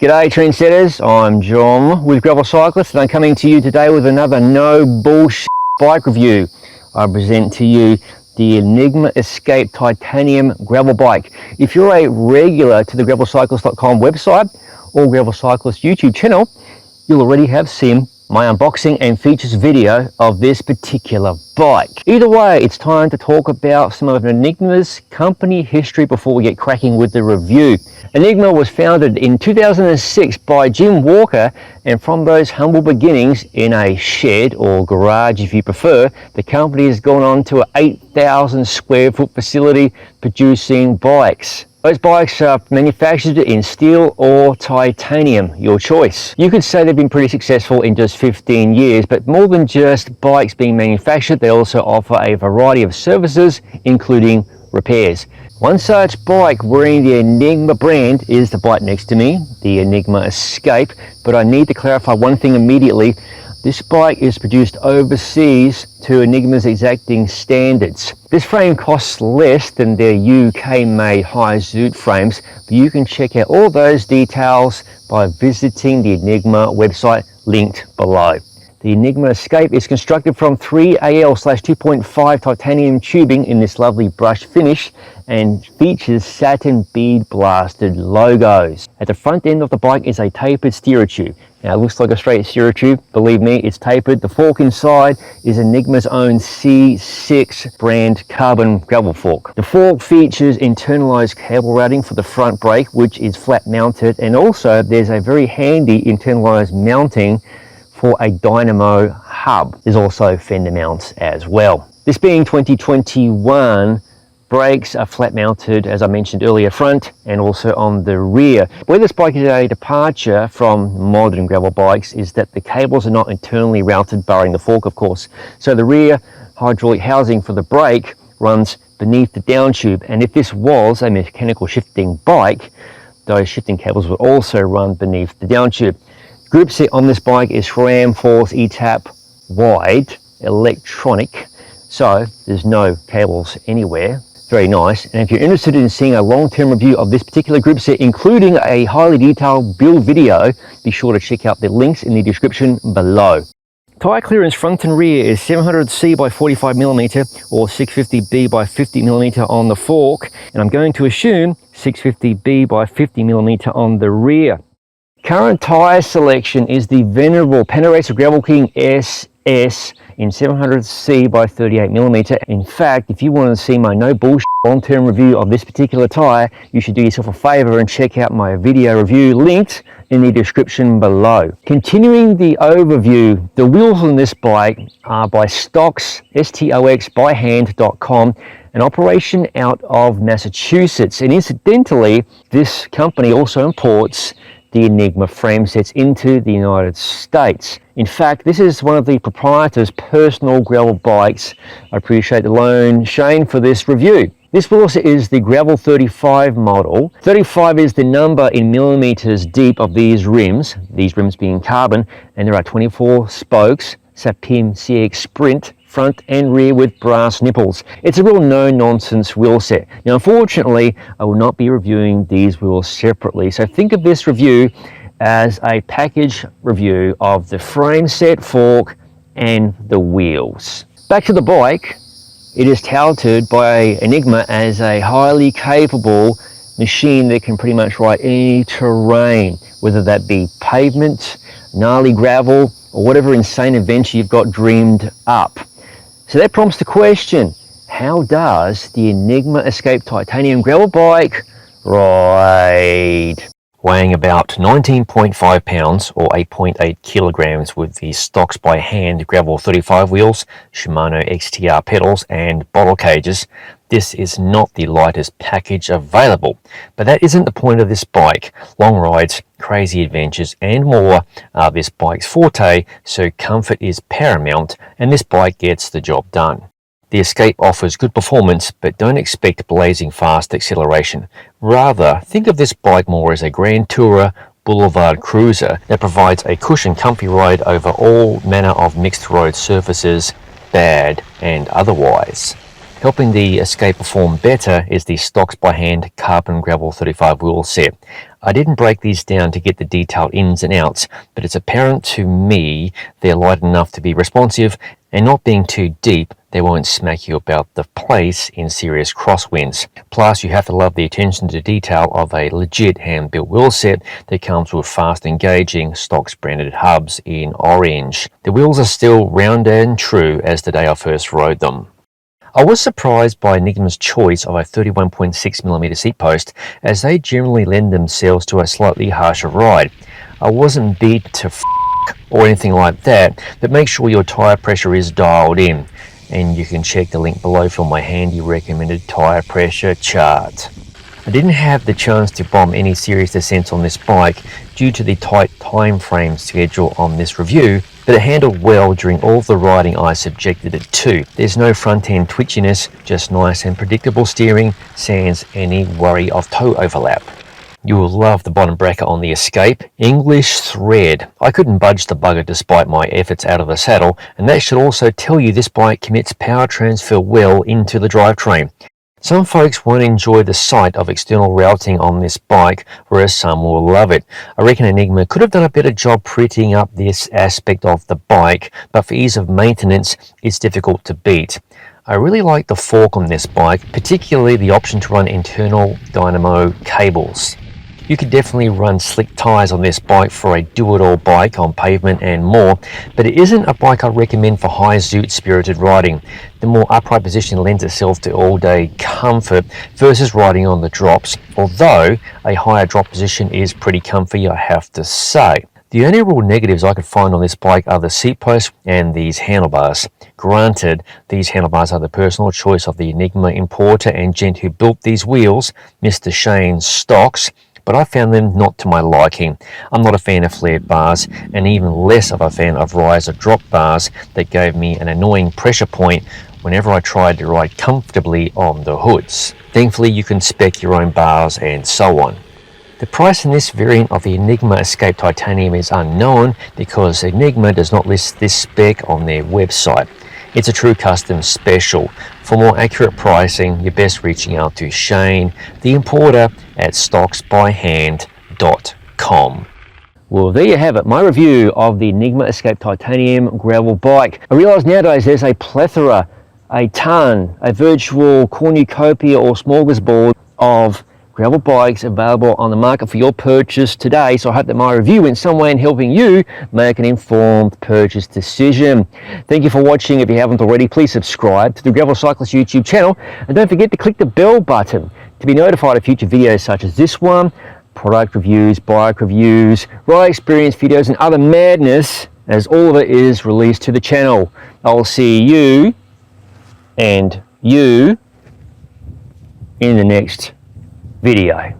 G'day trendsetters, I'm John with Gravel Cyclist and I'm coming to you today with another no bullshit bike review. I present to you the Enigma Escape Titanium gravel bike. If you're a regular to the gravelcyclist.com website or Gravel Cyclist YouTube channel, you'll already have seen my unboxing and features video of this particular bike. Either way, it's time to talk about some of Enigma's company history before we get cracking with the review. Enigma was founded in 2006 by Jim Walker, and from those humble beginnings in a shed or garage if you prefer, the company has gone on to an 8,000 square foot facility producing bikes. Those bikes are manufactured in steel or titanium, your choice. You could say they've been pretty successful in just 15 years, but more than just bikes being manufactured, they also offer a variety of services, including repairs. One such bike wearing the Enigma brand is the bike next to me, the Enigma Escape, but I need to clarify one thing immediately. This bike is produced overseas to Enigma's exacting standards. This frame costs less than their UK-made high zoot frames, but you can check out all those details by visiting the Enigma website linked below. The Enigma Escape is constructed from 3AL/2.5 titanium tubing in this lovely brush finish and features satin bead blasted logos. At the front end of the bike is a tapered steerer tube. Now it looks like a straight steerer tube, believe me, it's tapered. The fork inside is Enigma's own C6 brand carbon gravel fork. The fork features internalized cable routing for the front brake, which is flat mounted, and also there's a very handy internalized mounting for a dynamo hub. There's also fender mounts as well. This being 2021, brakes are flat mounted, as I mentioned earlier, front and also on the rear. Where this bike is a departure from modern gravel bikes is that the cables are not internally routed, barring the fork of course. So the rear hydraulic housing for the brake runs beneath the down tube, and if this was a mechanical shifting bike, those shifting cables would also run beneath the down tube. Grip set on this bike is SRAM Force ETAP wide electronic, so there's no cables anywhere. Very nice. And if you're interested in seeing a long-term review of this particular grip set, including a highly detailed build video, be sure to check out the links in the description below. Tire clearance front and rear is 700C by 45mm or 650B by 50mm on the fork, and I'm going to assume 650B by 50mm on the rear. Current tyre selection is the venerable Panaracer Gravel King SS in 700C by 38mm. In fact, if you want to see my no bullshit long-term review of this particular tyre, you should do yourself a favour and check out my video review linked in the description below. Continuing the overview, the wheels on this bike are by Stocks, stoxbyhand.com, an operation out of Massachusetts. And incidentally, this company also imports the Enigma frame sets into the United States. In fact, this is one of the proprietor's personal gravel bikes. I appreciate the loan, Shane, for this review. This wheel set is the Gravel 35 model. 35 is the number in millimeters deep of these rims being carbon, and there are 24 spokes, Sapim CX Sprint, front and rear with brass nipples. It's a real no-nonsense wheel set. Now, unfortunately, I will not be reviewing these wheels separately, so think of this review as a package review of the frame set, fork, and the wheels. Back to the bike, it is touted by Enigma as a highly capable machine that can pretty much ride any terrain, whether that be pavement, gnarly gravel, or whatever insane adventure you've got dreamed up. So that prompts the question, how does the Enigma Escape Titanium gravel bike ride? Weighing about 19.5 pounds or 8.8 kilograms with the Stocks by Hand Gravel 35 wheels, Shimano XTR pedals and bottle cages, this is not the lightest package available. But that isn't the point of this bike. Long rides, crazy adventures and more are this bike's forte, so comfort is paramount and this bike gets the job done. The Escape offers good performance, but don't expect blazing fast acceleration. Rather, think of this bike more as a Grand Tourer boulevard cruiser that provides a cushioned, comfy ride over all manner of mixed road surfaces, bad and otherwise. Helping the Escape perform better is the Stocks by Hand Carbon Gravel 35 wheel set. I didn't break these down to get the detailed ins and outs, but it's apparent to me they're light enough to be responsive, and not being too deep, they won't smack you about the place in serious crosswinds. Plus, you have to love the attention to detail of a legit hand-built wheel set that comes with fast engaging stocks branded hubs in orange. The wheels are still round and true as the day I first rode them. I was surprised by Enigma's choice of a 31.6mm seat post, as they generally lend themselves to a slightly harsher ride. I wasn't beat to or anything like that, but make sure your tyre pressure is dialed in, and you can check the link below for my handy recommended tyre pressure chart. I didn't have the chance to bomb any serious descents on this bike due to the tight time frame schedule on this review, but it handled well during all of the riding I subjected it to. There's no front end twitchiness, just nice and predictable steering, sans any worry of toe overlap. You will love the bottom bracket on the Escape. English thread. I couldn't budge the bugger despite my efforts out of the saddle, and that should also tell you this bike commits power transfer well into the drivetrain. Some folks won't enjoy the sight of external routing on this bike, whereas some will love it. I reckon Enigma could have done a better job prettying up this aspect of the bike, but for ease of maintenance, it's difficult to beat. I really like the fork on this bike, particularly the option to run internal dynamo cables. You could definitely run slick tyres on this bike for a do-it-all bike on pavement and more, but it isn't a bike I'd recommend for high zoot spirited riding. The more upright position lends itself to all-day comfort versus riding on the drops, although a higher drop position is pretty comfy, I have to say. The only real negatives I could find on this bike are the seat post and these handlebars. Granted, these handlebars are the personal choice of the Enigma importer and gent who built these wheels, Mr. Shane Stocks, but I found them not to my liking. I'm not a fan of flared bars, and even less of a fan of riser drop bars that gave me an annoying pressure point whenever I tried to ride comfortably on the hoods. Thankfully, you can spec your own bars and so on. The price in this variant of the Enigma Escape Titanium is unknown because Enigma does not list this spec on their website. It's a true custom special. For more accurate pricing, you're best reaching out to Shane, the importer, at stocksbyhand.com. Well, there you have it, my review of the Enigma Escape Titanium gravel bike. I realise nowadays there's a plethora, a virtual cornucopia or smorgasbord of gravel bikes available on the market for your purchase today, so I hope that my review in some way in helping you make an informed purchase decision. Thank you for watching. If you haven't already, please subscribe to the Gravel Cyclist YouTube channel, and don't forget to click the bell button to be notified of future videos such as this one, product reviews, bike reviews, ride experience videos, and other madness, as all of it is released to the channel. I'll see you and you in the next video.